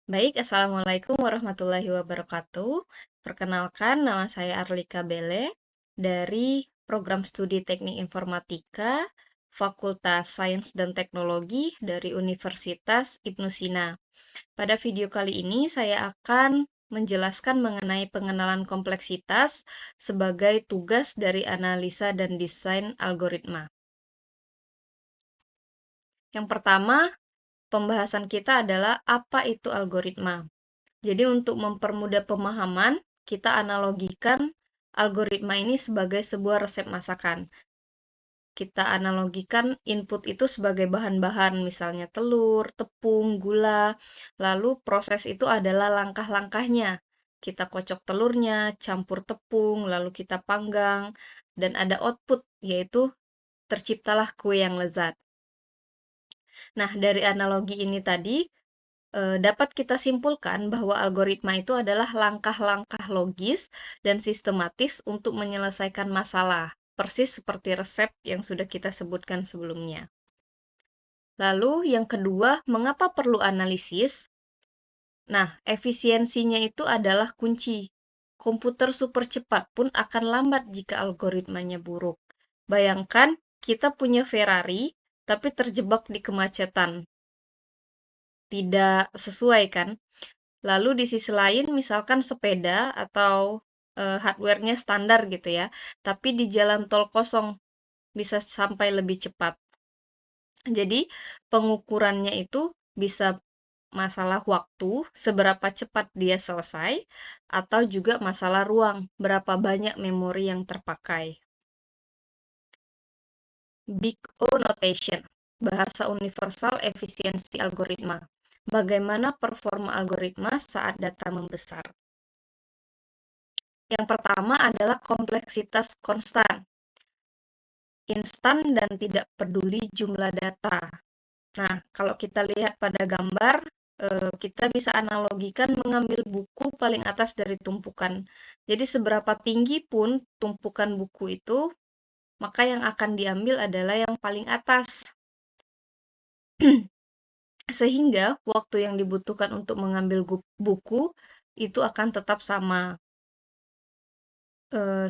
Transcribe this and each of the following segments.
Baik, Assalamualaikum warahmatullahi wabarakatuh. Perkenalkan, nama saya Arlika Bele dari Program Studi Teknik Informatika, Fakultas Sains dan Teknologi dari Universitas Ibnu Sina. Pada video kali ini, saya akan menjelaskan mengenai pengenalan kompleksitas sebagai tugas dari analisa dan desain algoritma. Yang pertama, pembahasan kita adalah apa itu algoritma. Jadi untuk mempermudah pemahaman, kita analogikan algoritma ini sebagai sebuah resep masakan. Kita analogikan input itu sebagai bahan-bahan, misalnya telur, tepung, gula. Lalu proses itu adalah langkah-langkahnya. Kita kocok telurnya, campur tepung, lalu kita panggang, dan ada output, yaitu terciptalah kue yang lezat. Nah, dari analogi ini tadi, dapat kita simpulkan bahwa algoritma itu adalah langkah-langkah logis dan sistematis untuk menyelesaikan masalah, persis seperti resep yang sudah kita sebutkan sebelumnya. Lalu yang kedua, mengapa perlu analisis? Nah, efisiensinya itu adalah kunci. Komputer super cepat pun akan lambat jika algoritmanya buruk. Bayangkan kita punya Ferrari, tapi terjebak di kemacetan. Tidak sesuai kan? Lalu di sisi lain misalkan sepeda atau hardware-nya standar gitu ya, tapi di jalan tol kosong bisa sampai lebih cepat. Jadi pengukurannya itu bisa masalah waktu, seberapa cepat dia selesai, atau juga masalah ruang, berapa banyak memori yang terpakai. Big O notation, bahasa universal efisiensi algoritma. Bagaimana performa algoritma saat data membesar? Yang pertama adalah kompleksitas konstan, instan dan tidak peduli jumlah data. Nah, kalau kita lihat pada gambar, kita bisa analogikan mengambil buku paling atas dari tumpukan. Jadi seberapa tinggi pun tumpukan buku itu, maka yang akan diambil adalah yang paling atas. Sehingga waktu yang dibutuhkan untuk mengambil buku itu akan tetap sama.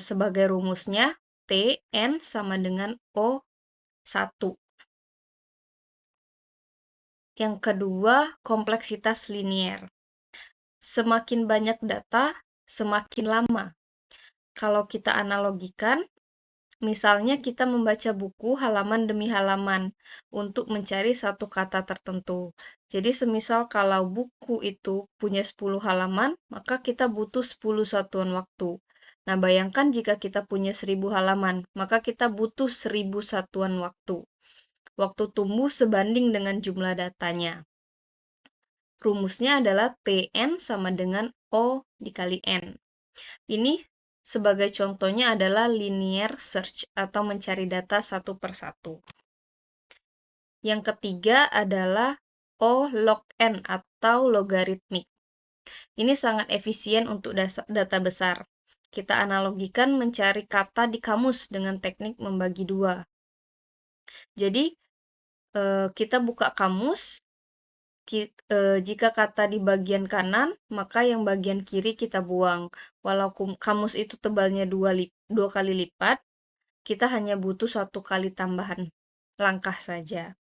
Sebagai rumusnya, T, N sama dengan O1. Yang kedua, kompleksitas linier. Semakin banyak data, semakin lama. Kalau kita analogikan, misalnya kita membaca buku halaman demi halaman untuk mencari satu kata tertentu. Jadi semisal kalau buku itu punya 10 halaman, maka kita butuh 10 satuan waktu. Nah, bayangkan jika kita punya 1000 halaman, maka kita butuh 1000 satuan waktu. Waktu tumbuh sebanding dengan jumlah datanya. Rumusnya adalah Tn sama dengan O dikali N. Ini sebagai contohnya adalah linear search atau mencari data satu per satu. Yang ketiga adalah O log N atau logaritmik. Ini sangat efisien untuk data besar. Kita analogikan mencari kata di kamus dengan teknik membagi dua. Jadi, kita buka kamus, jika kata di bagian kanan, maka yang bagian kiri kita buang. Walau kamus itu tebalnya dua kali lipat, kita hanya butuh satu kali tambahan langkah saja.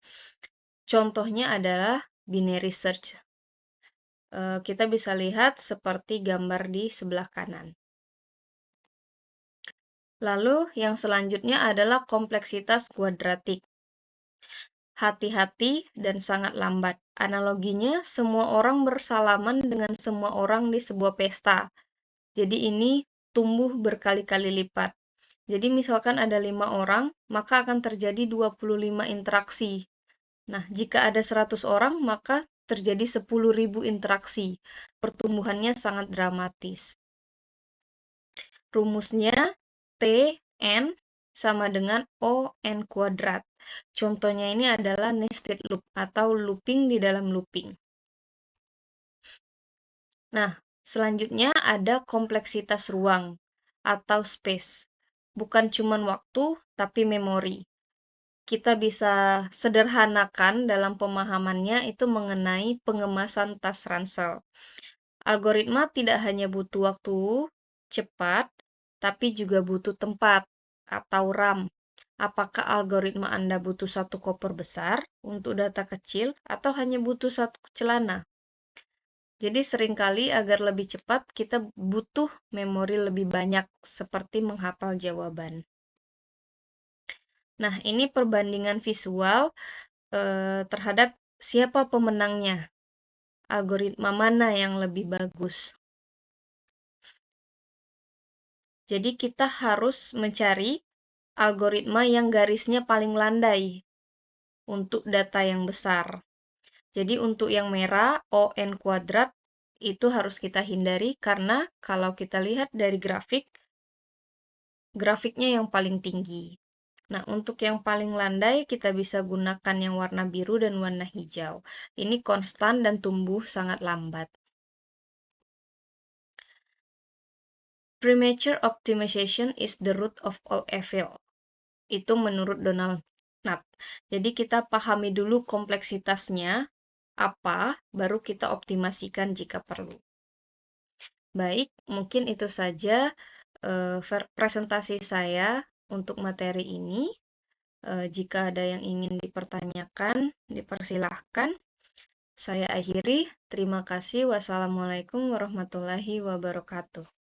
Contohnya adalah binary search. Kita bisa lihat seperti gambar di sebelah kanan. Lalu yang selanjutnya adalah kompleksitas kuadratik. Hati-hati dan sangat lambat. Analoginya, semua orang bersalaman dengan semua orang di sebuah pesta. Jadi ini tumbuh berkali-kali lipat. Jadi misalkan ada 5 orang, maka akan terjadi 25 interaksi. Nah, jika ada 100 orang, maka terjadi 10.000 interaksi. Pertumbuhannya sangat dramatis. Rumusnya T, N sama dengan O, N kuadrat. Contohnya ini adalah nested loop atau looping di dalam looping. Nah, selanjutnya ada kompleksitas ruang atau space. Bukan cuma waktu, tapi memori. kita bisa sederhanakan dalam pemahamannya itu mengenai pengemasan tas ransel. Algoritma tidak hanya butuh waktu cepat, tapi juga butuh tempat atau RAM. Apakah algoritma Anda butuh satu koper besar untuk data kecil atau hanya butuh satu celana? Jadi seringkali agar lebih cepat kita butuh memori lebih banyak seperti menghafal jawaban. Nah, ini perbandingan visual terhadap siapa pemenangnya. Algoritma mana yang lebih bagus. Jadi kita harus mencari algoritma yang garisnya paling landai untuk data yang besar. Jadi untuk yang merah, ON kuadrat, itu harus kita hindari karena kalau kita lihat dari grafiknya yang paling tinggi. Nah, untuk yang paling landai, kita bisa gunakan yang warna biru dan warna hijau. Ini konstan dan tumbuh sangat lambat. Premature optimization is the root of all evil. Itu menurut Donald Knuth. Jadi kita pahami dulu kompleksitasnya, apa, baru kita optimasikan jika perlu. Baik, mungkin itu saja presentasi saya untuk materi ini. Jika ada yang ingin dipertanyakan, dipersilahkan. Saya akhiri. Terima kasih. Wassalamualaikum warahmatullahi wabarakatuh.